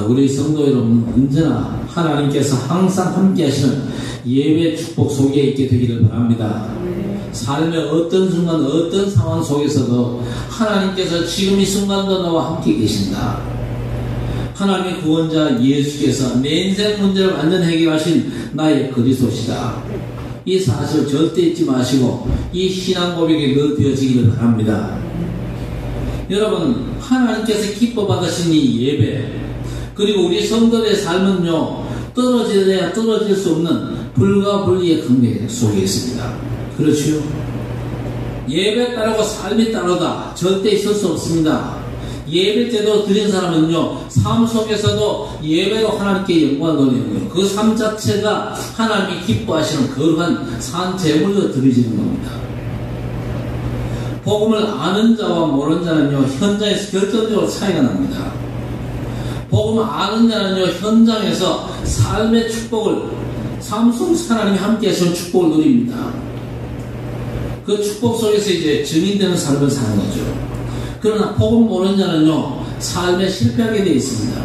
우리 성도 여러분 언제나 하나님께서 항상 함께 하시는 예배 축복 속에 있게 되기를 바랍니다. 삶의 어떤 순간 어떤 상황 속에서도 하나님께서 지금 이 순간도 나와 함께 계신다. 하나님의 구원자 예수께서 내 인생 문제를 완전 해결하신 나의 그리스도시다. 이 사실 절대 잊지 마시고 이 신앙 고백에 넣어되어지기를 바랍니다. 여러분, 하나님께서 기뻐 받으신 이 예배, 그리고 우리 성도의 삶은요, 떨어져야 떨어질 수 없는 불과 분리의 관계 속에 있습니다. 그렇죠? 예배 따르고 삶이 따르다 절대 있을 수 없습니다. 예배 제대로 드린 사람은요, 삶 속에서도 예배로 하나님께 영광을 돌리는 거예요. 그 삶 자체가 하나님이 기뻐하시는 거룩한 산 제물로 드리지는 겁니다. 복음을 아는 자와 모르는 자는요, 현장에서 결정적으로 차이가 납니다. 복음을 아는 자는요, 현장에서 삶의 축복을, 삶 속에서 하나님이 함께 하시는 축복을 누립니다. 그 축복 속에서 이제 증인되는 삶을 사는 거죠. 그러나 복음 모르는 자는요, 삶에 실패하게 되어 있습니다.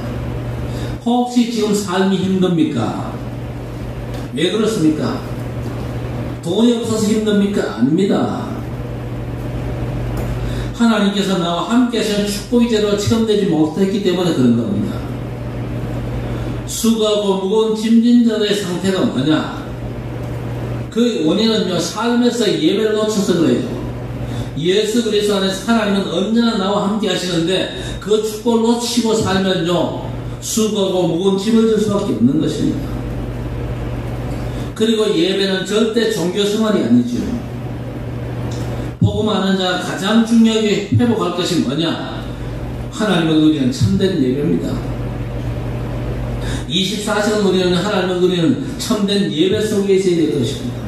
혹시 지금 삶이 힘듭니까? 왜 그렇습니까? 돈이 없어서 힘듭니까? 아닙니다. 하나님께서 나와 함께 하시는 축복이 제대로 체험되지 못했기 때문에 그런 겁니다. 수고하고 무거운 짐진 자들의 상태가 뭐냐? 그 원인은요, 삶에서 예배를 놓쳐서 그래요. 예수 그리스도 안에서 하나님은 언제나 나와 함께 하시는데 그 축복을 놓치고 살면요, 수고하고 무거운 짐을 질 수밖에 없는 것입니다. 그리고 예배는 절대 종교 생활이 아니죠. 복음 아는 자가 가장 중요하게 회복할 것이 뭐냐? 하나님을 누리는 참된 예배입니다. 24시간 누리는 하나님을 누리는 참된 예배 속에 있어야 될 것입니다.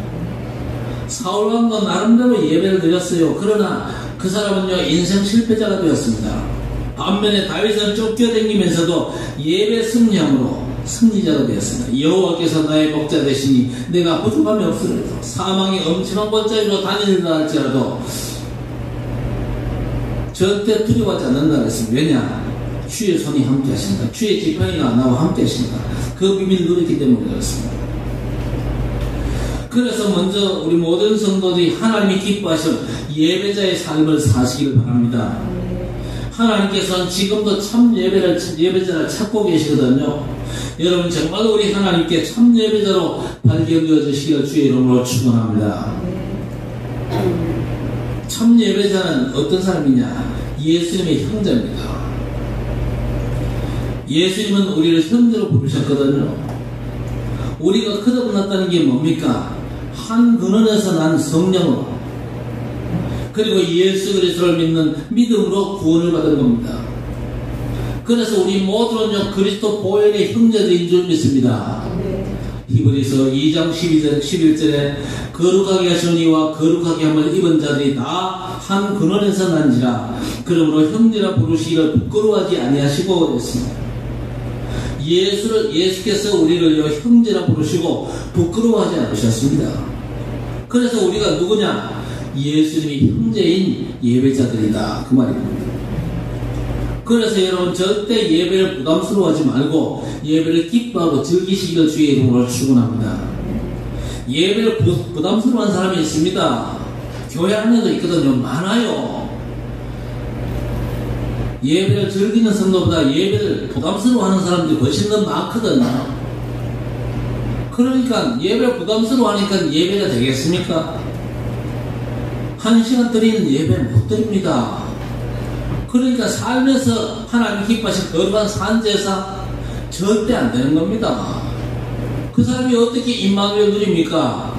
사울왕도 나름대로 예배를 드렸어요. 그러나 그 사람은요, 인생 실패자가 되었습니다. 반면에 다윗은 쫓겨다니면서도 예배 승리함으로 승리자가 되었습니다. 여호와께서 나의 목자 되시니 내가 부족함이 없으리로다. 사망이 엄청난 골짜기로 다니는다 할지라도 절대 두려워하지 않는다 그랬습니다. 왜냐? 주의 손이 함께 하신다. 주의 지팡이가 나와 함께 하신다. 그 비밀을 누리기 때문에 그렇습니다. 그래서 먼저 우리 모든 성도들이 하나님이 기뻐하시는 예배자의 삶을 사시길 바랍니다. 하나님께서는 지금도 참 예배자를 찾고 계시거든요. 여러분 정말 우리 하나님께 참 예배자로 발견되어 주시기를 주의 이름으로 축원합니다. 참 예배자는 어떤 사람이냐? 예수님의 형제입니다. 예수님은 우리를 형제로 부르셨거든요. 우리가 거듭났다는 게 뭡니까? 한 근원에서 난 성령으로, 그리고 예수 그리스도를 믿는 믿음으로 구원을 받은 겁니다. 그래서 우리 모두는요, 그리스도 보혈의 형제들인 줄 믿습니다. 히브리서 2장 11절에 거룩하게 하신 이와 거룩하게 함을 입은 자들이 다 한 근원에서 난지라. 그러므로 형제라 부르시기를 부끄러워하지 아니하시고 그랬습니다. 예수께서 우리를 형제라 부르시고 부끄러워하지 않으셨습니다. 그래서 우리가 누구냐? 예수님이 형제인 예배자들이다, 그 말입니다. 그래서 여러분 절대 예배를 부담스러워하지 말고 예배를 기뻐하고 즐기시기를 주의 이름으로 축원합니다. 예배를 부담스러워하는 사람이 있습니다. 교회 안에도 있거든요. 많아요. 예배를 즐기는 성도보다 예배를 부담스러워하는 사람들이 훨씬 더 많거든요. 그러니까 예배를 부담스러워하니까 예배가 되겠습니까? 1시간 드리는 예배 못 드립니다. 그러니까 삶에서 하나님 기뻐하신 거룩한 산제사 절대 안 되는 겁니다. 그 사람이 어떻게 임마누엘 누립니까?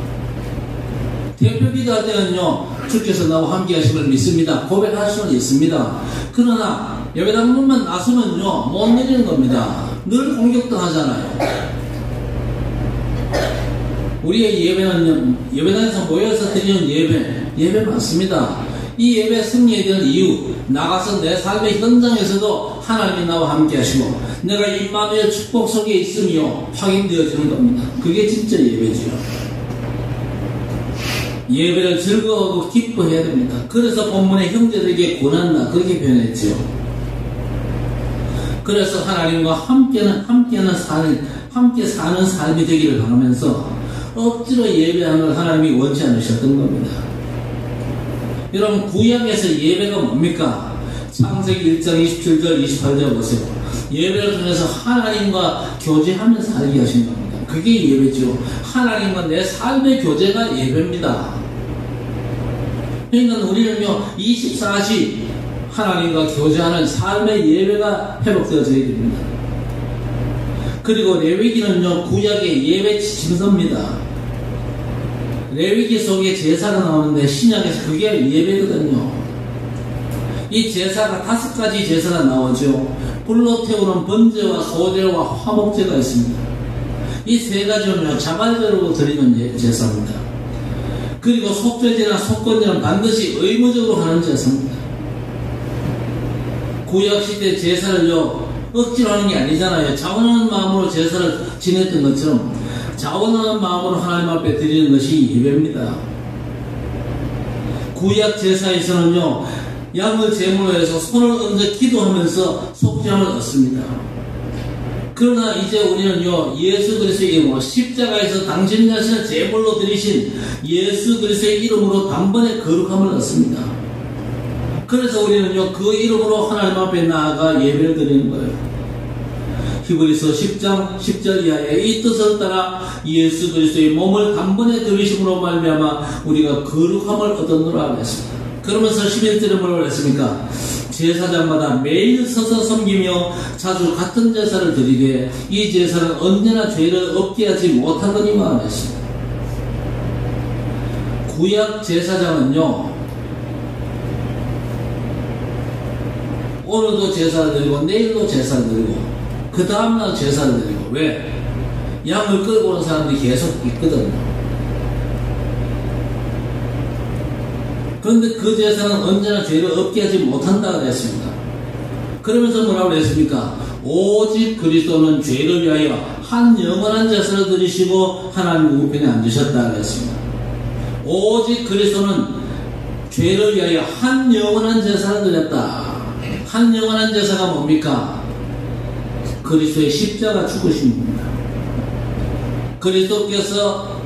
대표 기도할 때는요, 주께서 나와 함께 하심을 믿습니다. 고백할 수는 있습니다. 그러나 예배당문만 나서면요, 못 내리는 겁니다. 늘 공격도 하잖아요. 우리의 예배는요, 예배당에서 모여서 드리는 예배 많습니다. 이 예배 승리에 대한 이유, 나가서 내 삶의 현장에서도 하나님이 나와 함께 하시고 내가 임마누엘 축복 속에 있으며 확인되어지는 겁니다. 그게 진짜 예배죠. 예배를 즐거워하고 기뻐해야 됩니다. 그래서 본문의 형제들에게 고난나 그렇게 표현했죠. 그래서 하나님과 함께 사는 삶이 되기를 바라면서 억지로 예배하는 걸 하나님이 원치 않으셨던 겁니다. 여러분, 구약에서 예배가 뭡니까? 창세기 1장 27절 28절 보세요. 예배를 통해서 하나님과 교제하며 살게 하신 겁니다. 그게 예배죠. 하나님과 내 삶의 교제가 예배입니다. 그러니까 우리는요 24시 하나님과 교제하는 삶의 예배가 회복되어져야 됩니다. 그리고 레위기는요 구약의 예배 지침서입니다. 레위기 속에 제사가 나오는데 신약에서 그게 예배거든요. 이 제사가 5가지 제사가 나오죠. 불로 태우는 번제와 소제와 화목제가 있습니다. 이 3가지는요 자발적으로 드리는 제사입니다. 그리고 속죄제나 속건제는 반드시 의무적으로 하는 제사입니다. 구약시대 제사를요 억지로 하는 게 아니잖아요. 자원하는 마음으로 제사를 지냈던 것처럼 자원하는 마음으로 하나님 앞에 드리는 것이 예배입니다. 구약 제사에서는요 양을 제물로 해서 손을 얹어 기도하면서 속죄함을 얻습니다. 그러나 이제 우리는요 예수 그리스도의 이름으로 십자가에서 당신 자신을 제물로 드리신 예수 그리스도의 이름으로 단번에 거룩함을 얻습니다. 그래서 우리는요 그 이름으로 하나님 앞에 나아가 예배를 드리는 거예요. 히브리서 10장 10절 이하에 이 뜻을 따라 예수 그리스도의 몸을 단번에 드리심으로 말미암아 우리가 거룩함을 얻었노라 했습니다. 그러면서 11절에 뭐라고 했습니까? 제사장마다 매일 서서 섬기며 자주 같은 제사를 드리되 이 제사는 언제나 죄를 없게 하지 못하더니만 했습니다. 구약 제사장은요 오늘도 제사를 드리고 내일도 제사를 드리고 그 다음날 제사를 드리고 왜? 양을 끌고 오는 사람들이 계속 있거든요. 그런데 그 제사는 언제나 죄를 없게 하지 못한다고 했습니다. 그러면서 뭐라고 했습니까? 오직 그리스도는 죄를 위하여 한 영원한 제사를 드리시고 하나님 우편에 앉으셨다고 했습니다. 오직 그리스도는 죄를 위하여 한 영원한 제사를 드렸다. 한 영원한 제사가 뭡니까? 그리스도의 십자가 죽으심입니다. 그리스도께서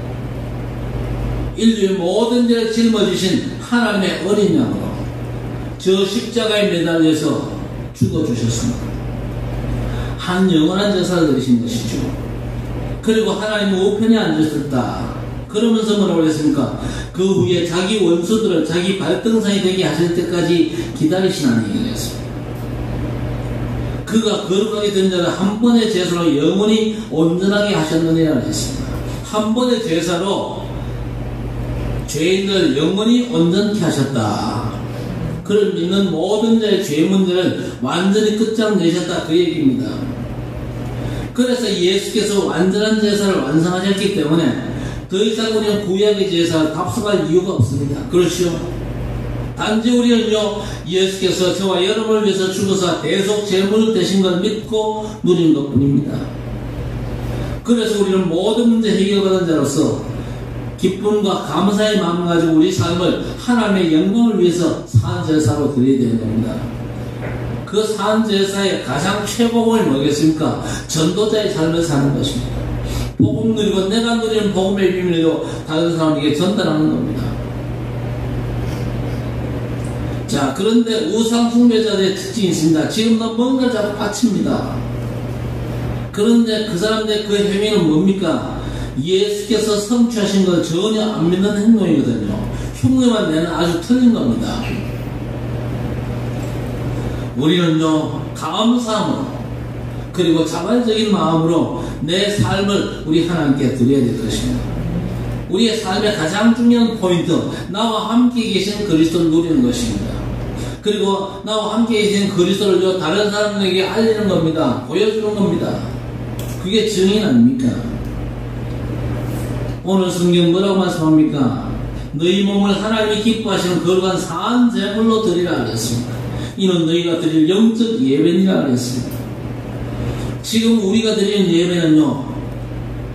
인류의 모든 죄를 짊어지신 하나님의 어린 양으로 저 십자가에 매달려서 죽어주셨습니다. 한 영원한 제사를 드리신 것이죠. 그리고 하나님 우편에 앉으셨다. 그러면서 뭐라고 했습니까? 그 후에 자기 원수들을 자기 발등상이 되게 하실 때까지 기다리시나니 했습니다. 그가 거룩하게 된 자를 한 번의 제사로 영원히 온전하게 하셨느니라 했습니다. 한 번의 제사로 죄인을 영원히 온전케 하셨다. 그를 믿는 모든 자의 죄 문제를 완전히 끝장내셨다. 그 얘기입니다. 그래서 예수께서 완전한 제사를 완성하셨기 때문에 더 이상 우리는 구약의 제사를 답습할 이유가 없습니다. 그렇죠? 단지 우리는요 예수께서 저와 여러분을 위해서 죽어서 대속 제물 되신 걸 믿고 누린 것 뿐입니다. 그래서 우리는 모든 문제 해결받은 자로서 기쁨과 감사의 마음을 가지고 우리 삶을 하나님의 영광을 위해서 산제사로 드려야 되는 겁니다. 그 산제사의 가장 최고봉이 뭐겠습니까? 전도자의 삶을 사는 것입니다. 복음 누리고 내가 누리는 복음의 비밀로 다른 사람에게 전달하는 겁니다. 자, 그런데 우상 숭배자들의 특징이 있습니다. 지금도 뭔가 자꾸 바칩니다. 그런데 그 사람들의 그 행위는 뭡니까? 예수께서 성취하신 걸 전혀 안 믿는 행동이거든요. 흉내만 내는 아주 틀린 겁니다. 우리는요 감사함으로 그리고 자발적인 마음으로 내 삶을 우리 하나님께 드려야 될 것입니다. 우리의 삶의 가장 중요한 포인트, 나와 함께 계신 그리스도를 누리는 것입니다. 그리고 나와 함께 계신 그리스도를 다른 사람들에게 알리는 겁니다. 보여주는 겁니다. 그게 증인 아닙니까? 오늘 성경 뭐라고 말씀합니까? 너희 몸을 하나님이 기뻐하시는 거룩한 산 제물로 드리라 하셨습니다. 이는 너희가 드릴 영적 예배니라 하셨습니다. 지금 우리가 드리는 예배는요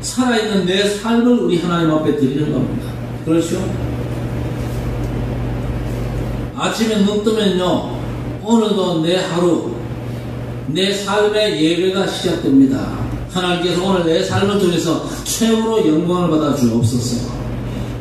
살아있는 내 삶을 우리 하나님 앞에 드리는 겁니다. 그렇죠? 아침에 눈 뜨면요 오늘도 내 하루 내 삶의 예배가 시작됩니다. 하나님께서 오늘 내 삶을 통해서 최고로 영광을 받아 주옵소서.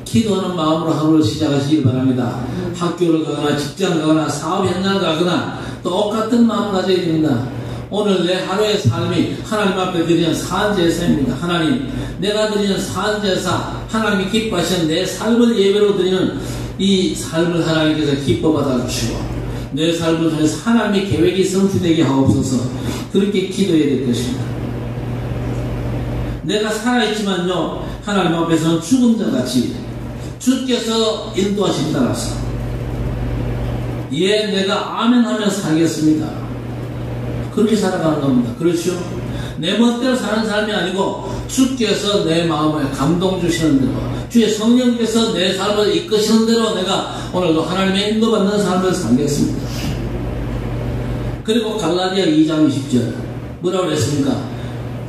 기도하는 마음으로 하루를 시작하시길 바랍니다. 학교를 가거나 직장 가거나 사업 현장을 가거나 똑같은 마음을 가져야 됩니다. 오늘 내 하루의 삶이 하나님 앞에 드리는 산제사입니다. 하나님, 내가 드리는 산제사, 하나님이 기뻐하시는 내 삶을 예배로 드리는 이 삶을 하나님께서 기뻐 받아주시고 내 삶을 통해서 하나님의 계획이 성취되게 하옵소서. 그렇게 기도해야 될 것입니다. 내가 살아있지만요, 하나님 앞에서는 죽은 자같이 주께서 인도하신 따라서 예, 내가 아멘 하며 살겠습니다. 그렇게 살아가는 겁니다. 그렇죠? 내 멋대로 사는 삶이 아니고 주께서 내 마음에 감동 주시는 대로, 주의 성령께서 내 삶을 이끄시는 대로 내가 오늘도 하나님의 인도받는 삶을 살겠습니다. 그리고 갈라디아 2장 20절 뭐라고 그랬습니까?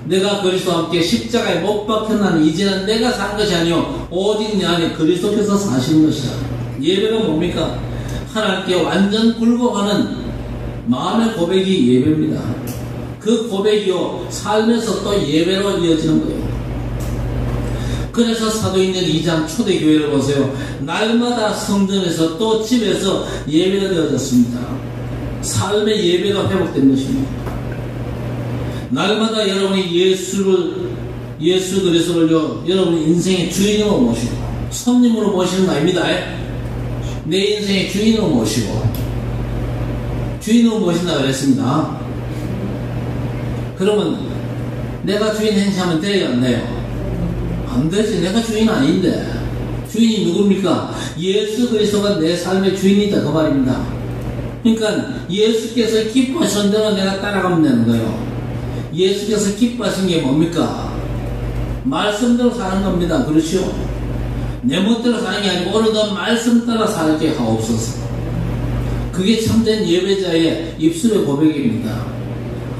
내가 그리스도와 함께 십자가에 못 박혔나니 이제는 내가 산 것이 아니요 오직 내 안에 그리스도께서 사시는 것이다. 예배가 뭡니까? 하나님께 완전 굴복하는 마음의 고백이 예배입니다. 그 고백이요 삶에서 또 예배로 이어지는 거예요. 그래서 사도행전 2장 초대교회를 보세요. 날마다 성전에서 또 집에서 예배가 되어졌습니다. 삶의 예배가 회복된 것입니다. 날마다 여러분이 예수 그리스도를요, 여러분 인생의 주인으로 모시고, 손님으로 모시는 거 아닙니다. 내 인생의 주인으로 모시고, 주인으로 모신다 그랬습니다. 그러면 내가 주인 행세하면 돼요, 안 돼요? 안 되지. 내가 주인 아닌데. 주인이 누굽니까? 예수 그리스도가 내 삶의 주인이다, 그 말입니다. 그러니까 예수께서 기뻐하신 대로 내가 따라가면 되는 거예요. 예수께서 기뻐하신 게 뭡니까? 말씀대로 사는 겁니다. 그렇죠? 내 멋대로 사는 게 아니고 오늘도 말씀 따라 살게 하옵소서. 그게 참된 예배자의 입술의 고백입니다.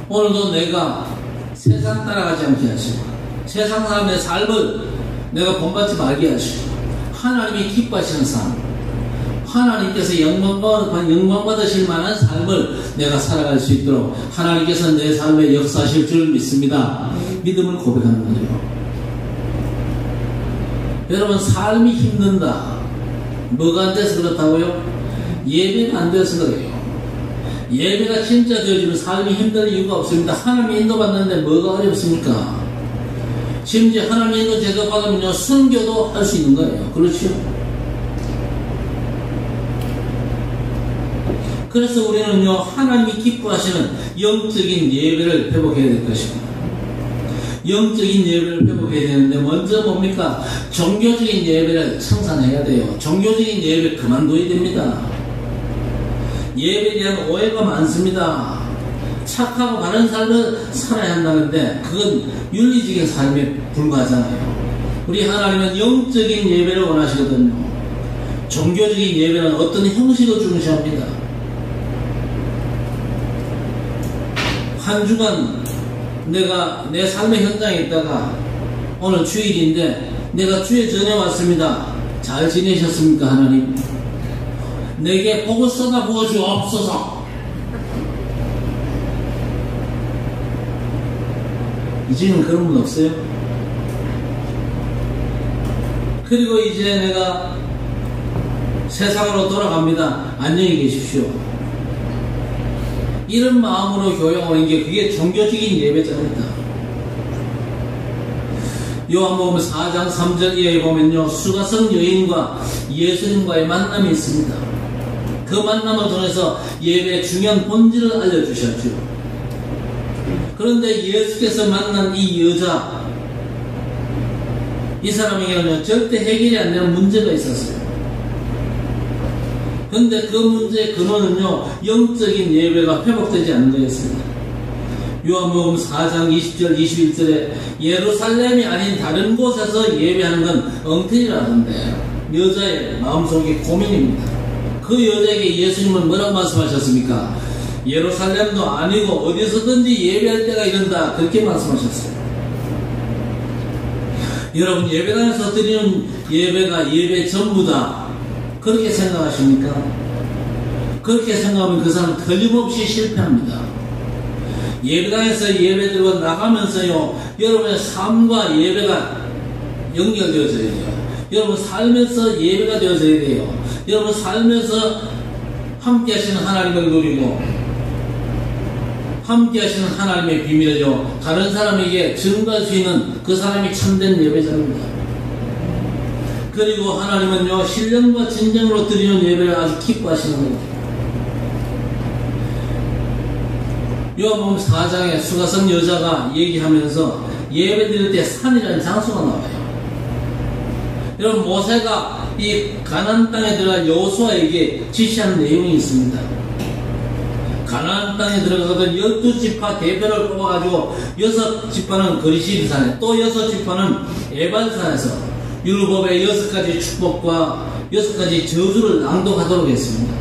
오늘도 내가 세상 따라가지 않게 하시고 세상 사람의 삶을 내가 본받지 말게 하시고 하나님이 기뻐하시는 삶, 하나님께서 영광 받으실 만한 삶을 내가 살아갈 수 있도록 하나님께서 내 삶에 역사하실 줄 믿습니다. 믿음을 고백하는 거죠. 여러분, 삶이 힘든다. 뭐가 안 돼서 그렇다고요? 예배가 안 돼서 그래요. 예배가 진짜 되어지면 삶이 힘들 이유가 없습니다. 하나님이 인도받는데 뭐가 어렵습니까? 심지어 하나님이 인도 제도 받으면요, 순교도 할 수 있는 거예요. 그렇죠? 그래서 우리는요, 하나님이 기뻐하시는 영적인 예배를 회복해야 될 것입니다. 영적인 예배를 회복해야 되는데 먼저 뭡니까? 종교적인 예배를 청산해야 돼요. 종교적인 예배를 그만둬야 됩니다. 예배에 대한 오해가 많습니다. 착하고 바른 삶을 살아야 한다는데 그건 윤리적인 삶에 불과하잖아요. 우리 하나님은 영적인 예배를 원하시거든요. 종교적인 예배는 어떤 형식을 중시합니다. 한 주간 내가 내 삶의 현장에 있다가 오늘 주일인데 내가 주에 전해 왔습니다. 잘 지내셨습니까? 하나님, 내게 복을 쏟아 부어 주옵소서. 이제는 그런 분 없어요? 그리고 이제 내가 세상으로 돌아갑니다. 안녕히 계십시오. 이런 마음으로 교회 오는 게 그게 종교적인 예배자입니다. 요한복음 4장 3절 이하에 보면요, 수가성 여인과 예수님과의 만남이 있습니다. 그 만남을 통해서 예배의 중요한 본질을 알려주셨죠. 그런데 예수께서 만난 이 여자, 이 사람에게는요, 절대 해결이 안 되는 문제가 있었어요. 그런데 그 문제의 근원은요, 영적인 예배가 회복되지 않는 거였습니다. 요한복음 4장 20절 21절에 예루살렘이 아닌 다른 곳에서 예배하는 건 엉터리라던데 여자의 마음속의 고민입니다. 그 여자에게 예수님은 뭐라고 말씀하셨습니까? 예루살렘도 아니고 어디서든지 예배할 때가 이른다, 그렇게 말씀하셨어요. 여러분, 예배당에서 드리는 예배가 예배 전부다, 그렇게 생각하십니까? 그렇게 생각하면 그 사람은 틀림없이 실패합니다. 예배당에서 예배드리고 나가면서요, 여러분의 삶과 예배가 연결되어져야 돼요. 여러분 삶에서 예배가 되어져야 돼요. 여러분 삶에서 함께 하시는 하나님을 누리고 함께 하시는 하나님의 비밀을요, 다른 사람에게 증거할 수 있는 그 사람이 참된 예배자입니다. 그리고 하나님은요, 신령과 진정으로 드리는 예배를 아주 기뻐하시는 거예요. 요한복음 4장에 수가성 여자가 얘기하면서 예배 드릴 때 산이라는 장소가 나와요. 여러분, 모세가 이 가나안 땅에 들어간 여호수아에게 지시한 내용이 있습니다. 가나안 땅에 들어가거든 12지파 대표를 뽑아가지고 6지파는 거리시리산에, 또 6지파는 에발산에서 율법의 6가지 축복과 6가지 저주를 낭독하도록 했습니다.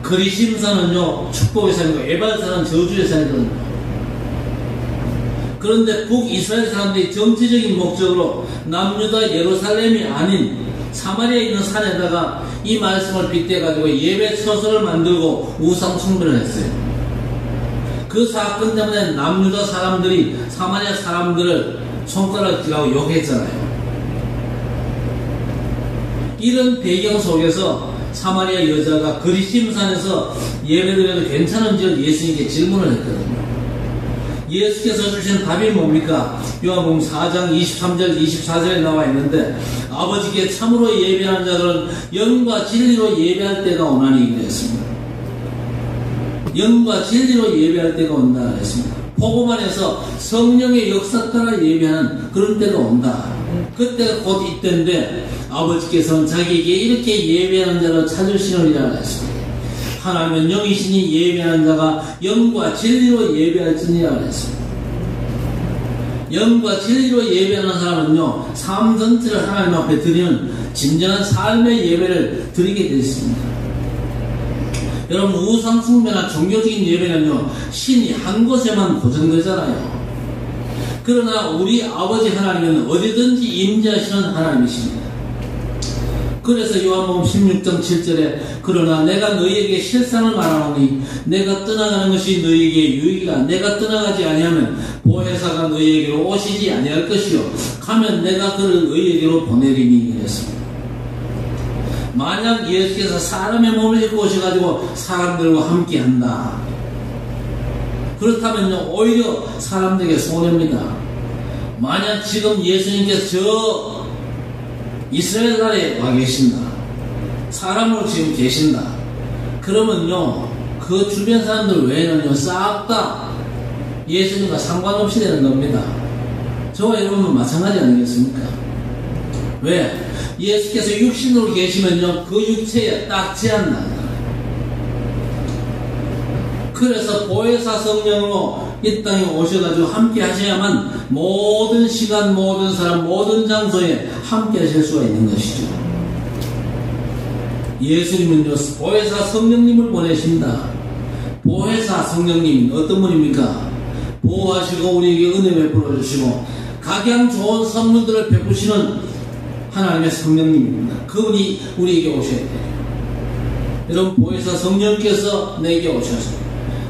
거리심산은요, 축복의 산이고 에발산은 저주의 산이거든요. 그런데 북이스라엘 사람들이 정치적인 목적으로 남유다 예루살렘이 아닌 사마리아에 있는 산에다가 이 말씀을 빗대가지고 예배 처소를 만들고 우상 숭배를 했어요. 그 사건 때문에 남유다 사람들이 사마리아 사람들을 손가락질하고 욕했잖아요. 이런 배경 속에서 사마리아 여자가 거리심산에서 예배드려도 괜찮은지 예수님께 질문을 했거든요. 예수께서 주신 답이 뭡니까? 요한복음 4장 23절 24절에 나와 있는데, 아버지께 참으로 예배하는 자들은 영과 진리로 예배할 때가 오나니 그랬습니다. 영과 진리로 예배할 때가 온다 그랬습니다. 복음 안에서 성령의 역사 따라 예배하는 그런 때가 온다. 그때가 곧 이때인데 아버지께서는 자기에게 이렇게 예배하는 자를 찾으시느니라 했습니다. 하나님은 영이시니 예배하는 자가 영과 진리로 예배할지니라 했습니다. 영과 진리로 예배하는 사람은요, 삶 전체를 하나님 앞에 드리는 진정한 삶의 예배를 드리게 되었습니다. 여러분, 우상 숭배나 종교적인 예배는요, 신이 한 곳에만 고정되잖아요. 그러나 우리 아버지 하나님은 어디든지 임재하시는 하나님이십니다. 그래서 요한복음 16장 7절에 그러나 내가 너희에게 실상을 말하노니 내가 떠나가는 것이 너희에게 유익이라. 내가 떠나가지 아니하면 보혜사가 너희에게로 오시지 아니할 것이요 가면 내가 그를 너희에게로 보내리니 이랬습니다. 만약 예수께서 사람의 몸을 입고 오셔가지고 사람들과 함께한다, 그렇다면요, 오히려 사람들에게 손해입니다. 만약 지금 예수님께서 저 이스라엘 나라에 와 계신다, 사람으로 지금 계신다, 그러면요, 그 주변 사람들 외에는요, 싹 다 예수님과 상관없이 되는 겁니다. 저와 여러분은 마찬가지 아니겠습니까? 왜? 예수께서 육신으로 계시면요, 그 육체에 딱 제한난다. 그래서 보혜사 성령으로 이 땅에 오셔가지고 함께 하셔야만 모든 시간, 모든 사람, 모든 장소에 함께 하실 수가 있는 것이죠. 예수님은요, 보혜사 성령님을 보내신다. 보혜사 성령님은 어떤 분입니까? 보호하시고 우리에게 은혜 베풀어 주시고 각양 좋은 선물들을 베푸시는 하나님의 성령님입니다. 그분이 우리에게 오셔야 돼요. 여러분, 보혜사 성령께서 내게 오셔서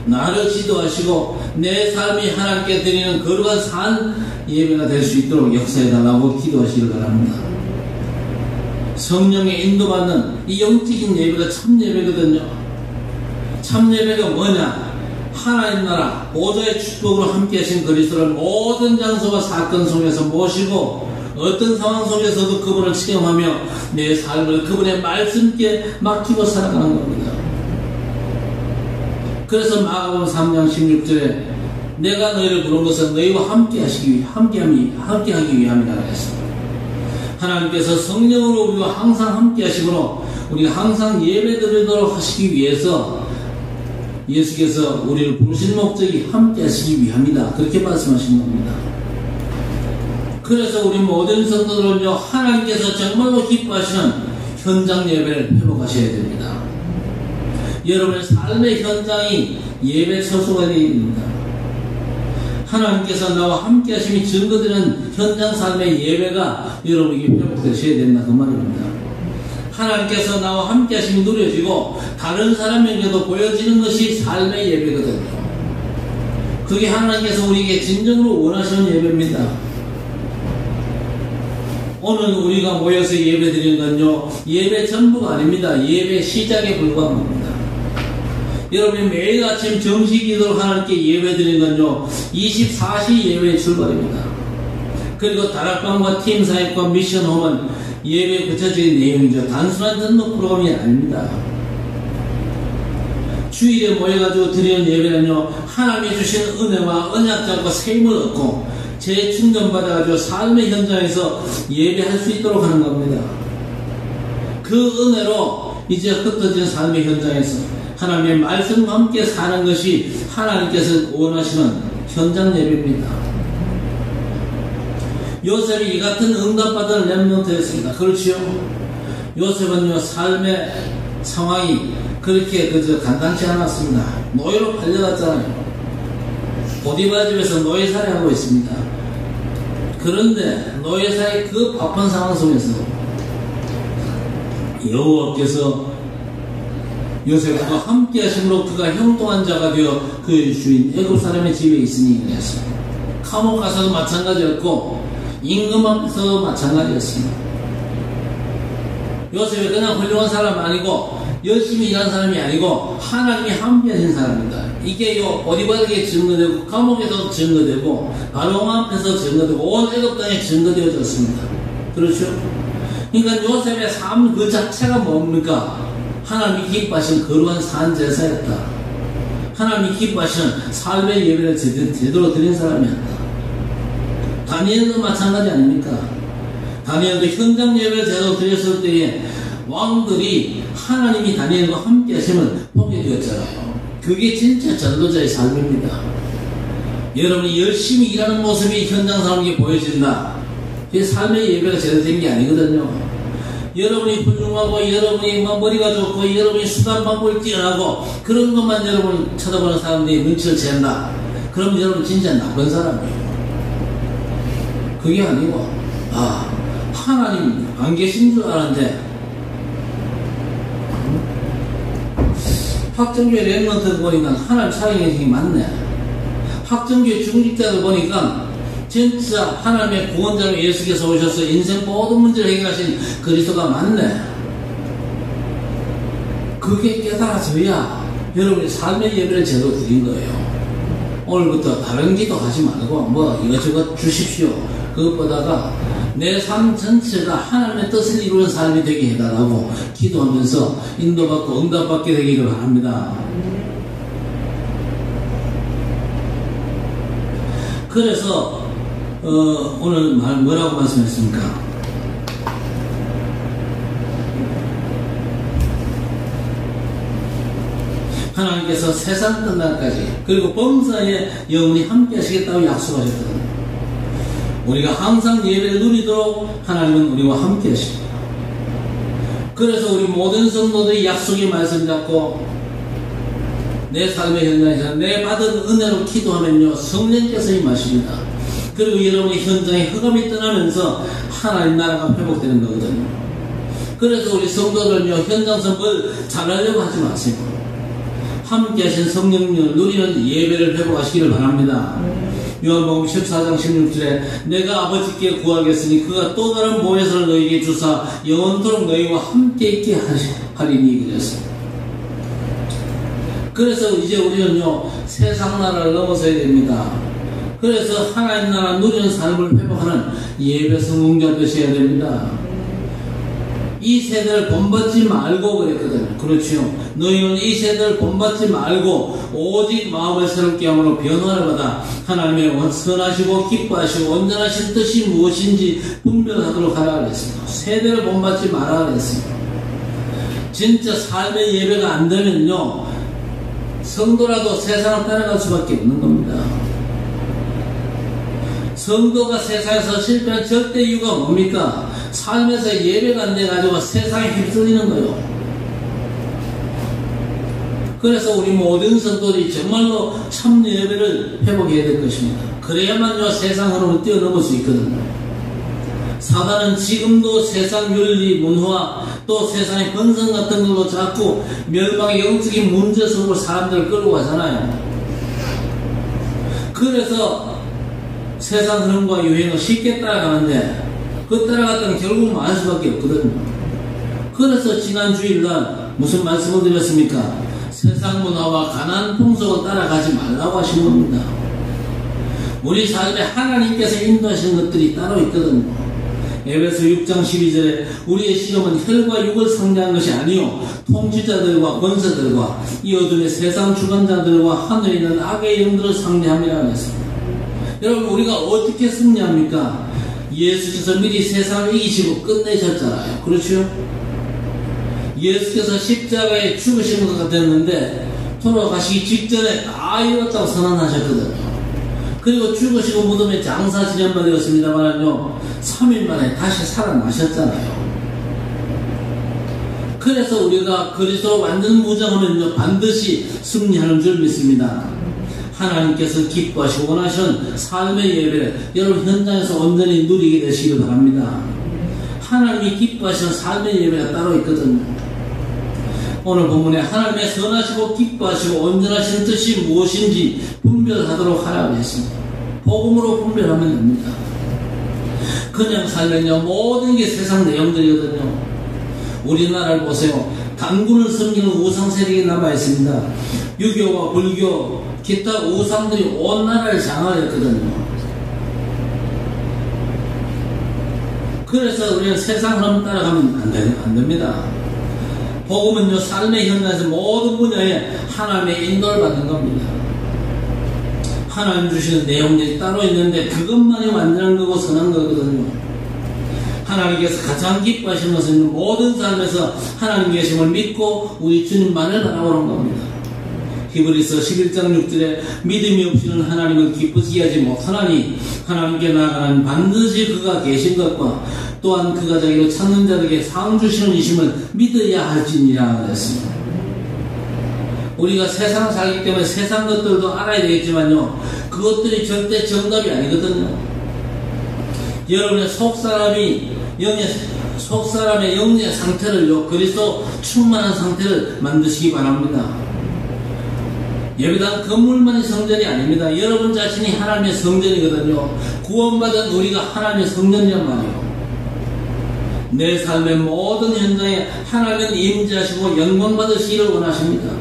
나를 지도하시고 내 삶이 하나님께 드리는 거룩한 산 예배가 될 수 있도록 역사해달라고 기도하시길 바랍니다. 성령의 인도받는 이 영적인 예배가 참 예배거든요. 참 예배가 뭐냐? 하나님 나라 보좌의 축복으로 함께 하신 그리스도를 모든 장소와 사건 속에서 모시고 어떤 상황 속에서도 그분을 체험하며 내 삶을 그분의 말씀께 맡기고 살아가는 겁니다. 그래서 마가복음 3장 16절에 내가 너희를 부른 것은 너희와 함께하기 위함이라고 했습니다. 하나님께서 성령으로 우리와 항상 함께 하시므로 우리가 항상 예배드리도록 하시기 위해서 예수께서 우리를 부르신 목적이 함께 하시기 위함이다, 그렇게 말씀하신 겁니다. 그래서 우리 모든 성도들은요, 하나님께서 정말로 기뻐하시는 현장 예배를 회복하셔야 됩니다. 여러분의 삶의 현장이 예배 처소가 되어야 됩니다. 하나님께서 나와 함께 하심이 증거되는 현장 삶의 예배가 여러분에게 회복되셔야 된다, 그 말입니다. 하나님께서 나와 함께 하심이 누려지고 다른 사람에게도 보여지는 것이 삶의 예배거든요. 그게 하나님께서 우리에게 진정으로 원하시는 예배입니다. 오늘 우리가 모여서 예배 드리는 건요, 예배 전부가 아닙니다. 예배 시작에 불과한 겁니다. 여러분이 매일 아침 정식 기도로 하나님께 예배 드리는 건요, 24시 예배의 출발입니다. 그리고 다락방과 팀사역과 미션홈은 예배의 구체적인 내용이죠. 단순한 등록 프로그램이 아닙니다. 주일에 모여가지고 드리는 예배는요, 하나님이 주신 은혜와 언약장과 세임을 얻고 재충전받아가지고 삶의 현장에서 예배할 수 있도록 하는 겁니다. 그 은혜로 이제 흩어진 삶의 현장에서 하나님의 말씀과 함께 사는 것이 하나님께서 원하시는 현장 예배입니다. 요셉이 이 같은 응답받은 렘넌트였습니다. 그렇지요? 요셉은요, 삶의 상황이 그렇게 그저 간단치 않았습니다. 노예로 팔려갔잖아요. 보디발 집에서 노예 살해하고 있습니다. 그런데 노예 살이 그 바쁜 상황 속에서 여호와께서 요셉과 함께 하심으로 그가 형통한 자가 되어 그의 주인 애굽 사람의 집에 있으니 그랬습니다. 감옥 가서도 마찬가지였고 임금 앞에서도 마찬가지였습니다. 요셉이 그냥 훌륭한 사람 아니고 열심히 일한 사람이 아니고 하나님이 함께 하신 사람입니다. 이게 보디발에게 증거되고 감옥에서 증거되고 바로 앞에서 증거되고 온 애굽 땅에 증거되어졌습니다. 그렇죠? 그러니까 요셉의 삶 그 자체가 뭡니까? 하나님이 기뻐하신 거룩한 산제사였다. 하나님이 기뻐하시는 삶의 예배를 제대로 드린 사람이었다. 다니엘도 마찬가지 아닙니까? 다니엘도 현장 예배를 제대로 드렸을 때에 왕들이 하나님이 다니엘과 함께 하시면 보게 되었잖아요. 그게 진짜 전도자의 삶입니다. 여러분이 열심히 일하는 모습이 현장 사람에게 보여진다. 그게 삶의 예배가 제대로 된 게 아니거든요. 여러분이 훌륭하고 여러분이 머리가 좋고 여러분이 수단 방법이 뛰어나고 그런 것만 여러분이 쳐다보는 사람들이 눈치를 챈다. 그럼 여러분 진짜 나쁜 사람이에요. 그게 아니고 하나님 안 계신 줄 아는데 학정교회 렘넌트들 보니까 하나님 사랑해주는 게 맞네. 학정교회 중직자들 보니까 진짜 하나님의 구원자로 예수께서 오셔서 인생 모든 문제를 해결하신 그리스도가 맞네. 그게 깨달아져야 여러분이 삶의 예배를 제대로 드린 거예요. 오늘부터 다른 기도 하지 말고 이것저것 주십시오. 그것보다가 내 삶 전체가 하나님의 뜻을 이루는 삶이 되게 해달라고 기도하면서 인도받고 응답받게 되기를 바랍니다. 그래서 오늘 뭐라고 말씀했습니까? 하나님께서 세상 끝날까지 그리고 범사에 영원히 함께 하시겠다고 약속하셨거든요. 우리가 항상 예배를 누리도록 하나님은 우리와 함께 하십니다. 그래서 우리 모든 성도들이 약속의 말씀 잡고 내 삶의 현장에서 내 받은 은혜로 기도하면요 성령께서 임하십니다. 그리고 여러분의 현장에 흑암이 떠나면서 하나님 나라가 회복되는 거거든요. 그래서 우리 성도들은요 현장에서 뭘 잘하려고 하지 마세요. 함께 하신 성령님을 누리는 예배를 회복하시기를 바랍니다. 요한복음 14장 16절에 내가 아버지께 구하겠으니 그가 또 다른 보혜사를 너희에게 주사 영원토록 너희와 함께 있게 하리니 그랬습니다. 그래서 이제 우리는요 세상 나라를 넘어서야 됩니다. 그래서 하나님 나라 누리는 삶을 회복하는 예배 성공자 되셔야 됩니다. 이 세대를 본받지 말고 그랬거든요. 그렇죠. 너희는 이 세대를 본받지 말고 오직 마음을 새롭게 함으로 변화를 받아 하나님의 선하시고 기뻐하시고 온전하신 뜻이 무엇인지 분별하도록 하라 그랬습니다. 세대를 본받지 마라 그랬습니다. 진짜 삶의 예배가 안 되면요 성도라도 세상을 따라갈 수밖에 없는 겁니다. 성도가 세상에서 실패한 절대 이유가 뭡니까? 삶에서 예배가 안 돼가지고 세상에 휩쓸리는 거예요. 그래서 우리 모든 성도들이 정말로 참 예배를 회복해야 될 것입니다. 그래야만요 세상 흐름을 뛰어넘을 수 있거든요. 사단은 지금도 세상 윤리, 문화, 또 세상의 번성 같은 걸로 자꾸 멸망의 영적인 문제 속으로 사람들을 끌고 가잖아요. 그래서 세상 흐름과 유행을 쉽게 따라가는데 그 따라갔더니 결국 망할 수밖에 없거든요. 그래서 지난 주일날 무슨 말씀을 드렸습니까? 세상 문화와 가난 풍속을 따라가지 말라고 하신 겁니다. 우리 삶에 하나님께서 인도하시는 것들이 따로 있거든요. 에베소 6장 12절에 우리의 시험은 혈과 육을 상대한 것이 아니요 통치자들과 권세들과 이 어둠의 세상 주관자들과 하늘에 있는 악의 영들을 상대함이라고 했습니다. 여러분, 우리가 어떻게 승리합니까? 예수께서 미리 세상을 이기시고 끝내셨잖아요. 그렇죠? 예수께서 십자가에 죽으신 것 같았는데 돌아가시기 직전에 다 이뤘다고 선언하셨거든요. 그리고 죽으시고 무덤에 장사 지낸바 되었습니다만요 3일 만에 다시 살아나셨잖아요. 그래서 우리가 그리스도로 완전 무장하면요 반드시 승리하는 줄 믿습니다. 하나님께서 기뻐하시고 원하시는 삶의 예배를 여러분 현장에서 온전히 누리게 되시길 바랍니다. 하나님이 기뻐하시는 삶의 예배가 따로 있거든요. 오늘 본문에 하나님의 선하시고 기뻐하시고 온전하신 뜻이 무엇인지 분별하도록 하라고 했습니다. 복음으로 분별하면 됩니다. 그냥 살면요 모든 게 세상 내용들이거든요. 우리나라를 보세요. 단군을 섬기는 우상 세력이 남아있습니다. 유교와 불교 기타 우상들이 온 나라를 장악했거든요. 그래서 우리는 세상 흐름 따라가면 안 됩니다. 복음은요 삶의 현장에서 모든 분야에 하나님의 인도를 받는 겁니다. 하나님 주시는 내용들이 따로 있는데 그것만이 완전한 거고 선한 거거든요. 하나님께서 가장 기뻐하시는 것은 모든 삶에서 하나님 계심을 믿고 우리 주님만을 바라보는 겁니다. 히브리서 11장 6절에 믿음이 없이는 하나님을 기쁘시게 하지 못하나니 하나님께 나아가는 반드시 그가 계신 것과 또한 그가 자기를 찾는 자들에게 상 주시는 이심을 믿어야 할지니라 그랬습니다. 우리가 세상을 살기 때문에 세상 것들도 알아야 되겠지만요 그것들이 절대 정답이 아니거든요. 여러분의 속사람의 영의 상태를요 그리스도 충만한 상태를 만드시기 바랍니다. 예배당 건물만이 성전이 아닙니다. 여러분 자신이 하나님의 성전이거든요. 구원받은 우리가 하나님의 성전이란 말이에요. 내 삶의 모든 현장에 하나님은 임재하시고 영광 받으시기를 원하십니다.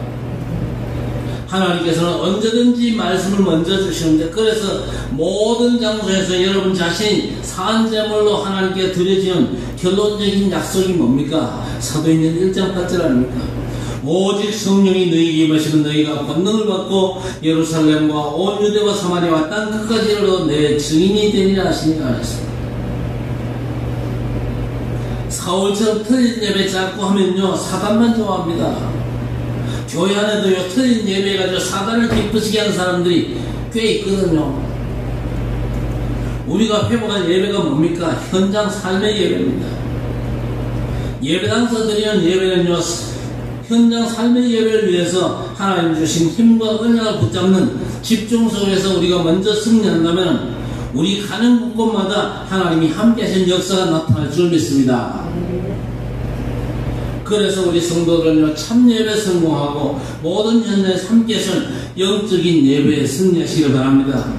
하나님께서는 언제든지 말씀을 먼저 주시는데 그래서 모든 장소에서 여러분 자신이 산제물로 하나님께 드려지는 결론적인 약속이 뭡니까? 사도행전 1장 8절 아닙니까? 오직 성령이 너희에게 임하시면 너희가 권능을 받고 예루살렘과 온 유대와 사마리아와 땅 끝까지 이르러 내 증인이 되리라 하시니라 하셨습니다. 사울처럼 틀린 예배 자꾸 하면요 사단만 좋아합니다. 교회 안에도요 틀린 예배 가지고 사단을 기쁘시게 하는 사람들이 꽤 있거든요. 우리가 회복한 예배가 뭡니까? 현장 삶의 예배입니다. 예배당에서 드리는 예배는요 현장 삶의 예배를 위해서 하나님 주신 힘과 은혜를 붙잡는 집중 속에서 우리가 먼저 승리한다면 우리 가는 곳곳마다 하나님이 함께 하신 역사가 나타날 줄 믿습니다. 그래서 우리 성도들은요 참 예배 성공하고 모든 현장에 함께 하신 영적인 예배에 승리하시길 바랍니다.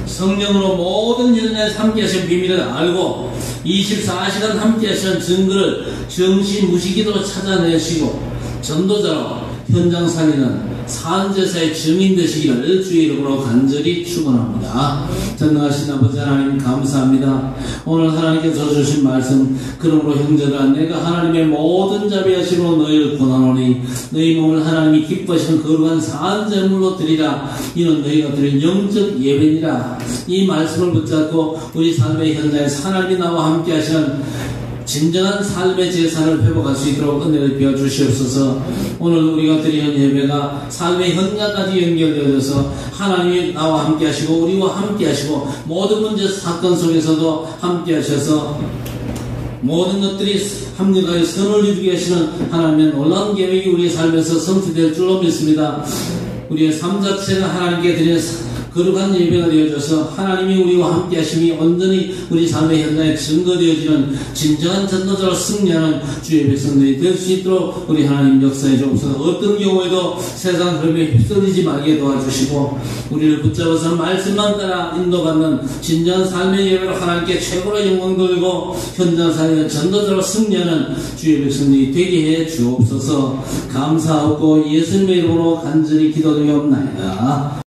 성령으로 모든 현장에 함께 하신 비밀을 알고 24시간 함께 하시는 증거를 정시무시기도로 찾아내시고 전도자로 현장 살리는 산제사의 증인 되시기를 주의 이름으로 간절히 축원합니다. 전능하신 아버지 하나님 감사합니다. 오늘 하나님께서 주신 말씀 그러므로 형제들아 내가 하나님의 모든 자비하심으로 너희를 권하노니 너희 몸을 하나님이 기뻐하시는 거룩한 산제물로 드리라. 이는 너희가 드린 영적 예배니라. 이 말씀을 붙잡고 우리 삶의 현장에서 하나님이 나와 함께 하시는 진정한 삶의 제사를 회복할 수 있도록 은혜를 베어주시옵소서. 오늘 우리가 드리는 예배가 삶의 현장까지 연결되어서 하나님이 나와 함께 하시고 우리와 함께 하시고 모든 문제 사건 속에서도 함께 하셔서 모든 것들이 합력하여 선을 이루게 하시는 하나님의 놀라운 계획이 우리의 삶에서 성취될 줄로 믿습니다. 우리의 삶 자체가 하나님께 드리는 거룩한 예배가 되어져서 하나님이 우리와 함께 하심이 온전히 우리 삶의 현장에 증거되어지는 진정한 전도자로 승리하는 주의 백성들이 될 수 있도록 우리 하나님 역사해 주옵소서. 어떤 경우에도 세상 흐름에 휩쓸리지 말게 도와주시고 우리를 붙잡아서 말씀만 따라 인도받는 진정한 삶의 예배로 하나님께 최고로 영광 돌리고 현장 사회의 전도자로 승리하는 주의 백성들이 되게 해 주옵소서. 감사하고 예수님의 이름으로 간절히 기도드리옵나이다.